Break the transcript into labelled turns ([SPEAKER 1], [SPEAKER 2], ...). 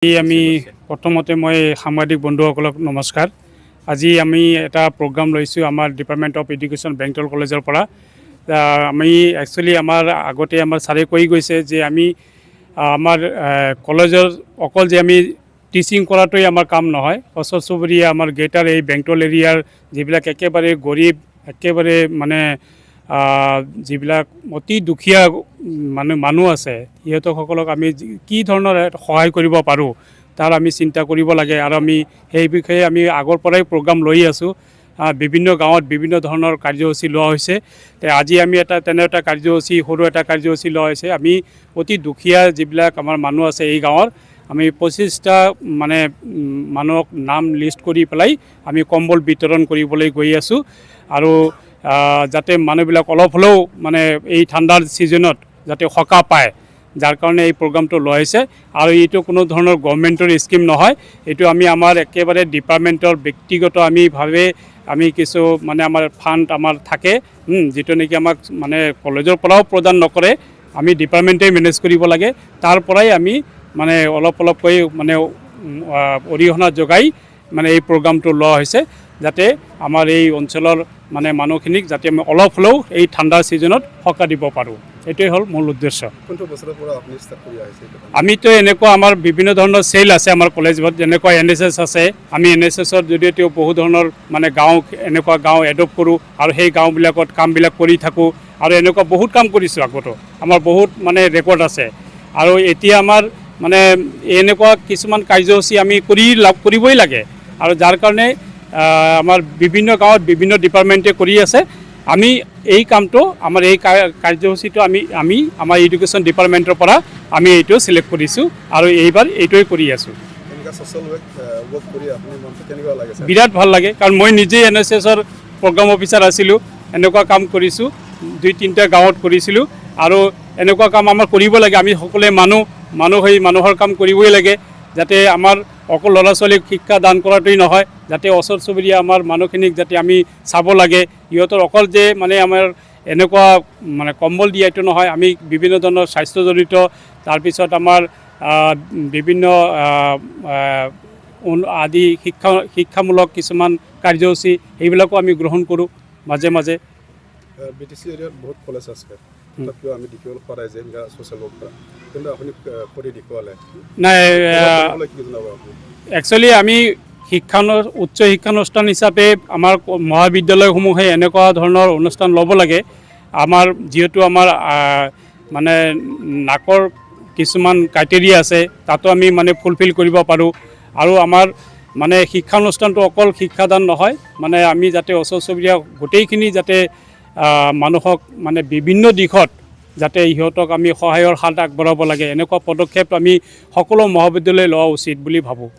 [SPEAKER 1] আমি প্ৰথমতে মই সাংবাদিক বন্ধুসকলক নমস্কাৰ। আজি আমি এটা প্ৰগ্ৰাম লৈছোঁ আমাৰ ডিপাৰ্টমেণ্ট অফ এডুকেশ্যন বেংটল কলেজৰ পৰা। আমি একচুৱেলি আমাৰ আগতে আমাৰ ছাৰে কৈ গৈছে যে আমি আমাৰ কলেজৰ অকল যে আমি টিচিং কৰাটোৱেই আমাৰ কাম নহয়, ওচৰ চুবুৰীয়া আমাৰ গ্ৰেটাৰ এই বেংটল এৰিয়াৰ যিবিলাক একেবাৰে গৰীব একেবাৰে মানে যিবিলাক অতি দুখীয়া মানুহ আছে সিহঁতসকলক আমি কি ধৰণৰ সহায় কৰিব পাৰোঁ তাৰ আমি চিন্তা কৰিব লাগে। আৰু আমি সেই বিষয়ে আমি আগৰ পৰাই প্ৰগ্ৰাম লৈ আছোঁ। বিভিন্ন গাঁৱত বিভিন্ন ধৰণৰ কাৰ্যসূচী লোৱা হৈছে। আজি আমি তেনে এটা কাৰ্যসূচী সৰু এটা কাৰ্যসূচী লোৱা হৈছে। আমি অতি দুখীয়া যিবিলাক আমাৰ মানুহ আছে এই গাঁৱৰ আমি 25টা মানে মানুহক নাম লিষ্ট কৰি পেলাই আমি কম্বল বিতৰণ কৰিবলৈ গৈ আছোঁ। আৰু যাতে মানুহবিলাক অলপ হ'লেও মানে এই ঠাণ্ডাৰ ছিজনত যাতে সকাহ পায়, যাৰ কাৰণে এই প্ৰগ্ৰামটো লোৱা হৈছে। আৰু এইটো কোনো ধৰণৰ গভৰ্ণমেণ্টৰ স্কিম নহয়, এইটো আমি আমাৰ একেবাৰে ডিপাৰ্টমেণ্টৰ ব্যক্তিগত আমি কিছু মানে আমাৰ ফাণ্ড আমাৰ থাকে, যিটো নেকি আমাক মানে কলেজৰ পৰাও প্ৰদান নকৰে, আমি ডিপাৰ্টমেণ্টেই মেনেজ কৰিব লাগে। তাৰ পৰাই আমি মানে অলপকৈ মানে অৰিহণা যোগাই মানে এই প্ৰগ্ৰামটো লোৱা হৈছে, যাতে আমাৰ এই অঞ্চলৰ মানে মানুহখিনিক যাতে আমি অলপ হ'লেও এই ঠাণ্ডাৰ ছিজনত সকাহ দিব পাৰোঁ, এইটোৱে হ'ল মূল উদ্দেশ্য। আমিতো এনেকুৱা আমাৰ বিভিন্ন ধৰণৰ চেল আছে আমাৰ কলেজত, যেনেকুৱা NSS আছে। আমি NSSৰ জৰিয়তেও বহু ধৰণৰ মানে এনেকুৱা গাঁও এডপ্ট কৰোঁ আৰু সেই গাঁওবিলাকত কামবিলাক কৰি থাকোঁ। আৰু এনেকুৱা বহুত কাম কৰিছোঁ আগতো, আমাৰ বহুত মানে ৰেকৰ্ড আছে। আৰু এতিয়া আমাৰ মানে এনেকুৱা কিছুমান কাৰ্যসূচী আমি কৰিবই লাগে। আৰু যাৰ কাৰণে আমাৰ বিভিন্ন গাঁৱত বিভিন্ন ডিপাৰ্টমেণ্টে কৰি আছে। আমি এই কামটো আমাৰ এই কাৰ্যসূচীটো আমি আমাৰ এডুকেশ্যন ডিপাৰ্টমেণ্টৰ পৰা আমি এইটো চিলেক্ট কৰিছোঁ আৰু এইবাৰ এইটোৱে কৰি আছোঁ। বিৰাট ভাল লাগে, কাৰণ মই নিজেই NSSৰ প্ৰগ্ৰাম অফিচাৰ আছিলোঁ। এনেকুৱা কাম কৰিছোঁ, 2-3টা গাঁৱত কৰিছিলোঁ। আৰু এনেকুৱা কাম আমাৰ কৰিব লাগে। আমি সকলোৱে মানুহ হৈ মানুহৰ কাম কৰিবই লাগে, যাতে আমাৰ অকল ল'ৰা ছোৱালীক শিক্ষা দান কৰাটোৱেই নহয়, যাতে ওচৰ চুবুৰীয়া আমাৰ মানুহখিনিক যাতে আমি চাব লাগে। সিহঁতৰ অকল যে মানে আমাৰ এনেকুৱা মানে কম্বল দিয়া এইটো নহয়, আমি বিভিন্ন ধৰণৰ স্বাস্থ্যজনিত, তাৰপিছত আমাৰ বিভিন্ন আদি শিক্ষামূলক কিছুমান কাৰ্যসূচী সেইবিলাকো আমি গ্ৰহণ কৰোঁ মাজে মাজে।
[SPEAKER 2] BTC এৰিয়াত বহুত কলেজ আছে, তথাপিও আমি দেখিবলৈ পোৱা নাই যে এনেকুৱা ছ'চিয়েল ৱৰ্ক কৰা, কিন্তু আপুনি কৰি দেখুৱালে
[SPEAKER 1] নাই। একচুৱেলি আমি উচ্চ শিক্ষানুষ্ঠান হিচাপে আমাৰ মহাবিদ্যালয়সমূহে এনেকুৱা ধৰণৰ অনুষ্ঠান ল'ব লাগে। আমাৰ যিহেতু আমাৰ মানে নাকৰ কিছুমান ক্ৰাইটেৰিয়া আছে, তাতো আমি মানে ফুলফিল কৰিব পাৰোঁ। আৰু আমাৰ মানে শিক্ষানুষ্ঠানটো অকল শিক্ষাদান নহয়, মানে আমি যাতে ওচৰ চুবুৰীয়া গোটেইখিনি যাতে মানুহক মানে বিভিন্ন দিশত যাতে ইহঁতক আমি সহায়ৰ হাত আগবঢ়াব লাগে, এনেকুৱা পদক্ষেপ আমি সকলো মহাবিদ্যালয়ে লোৱা উচিত বুলি ভাবোঁ।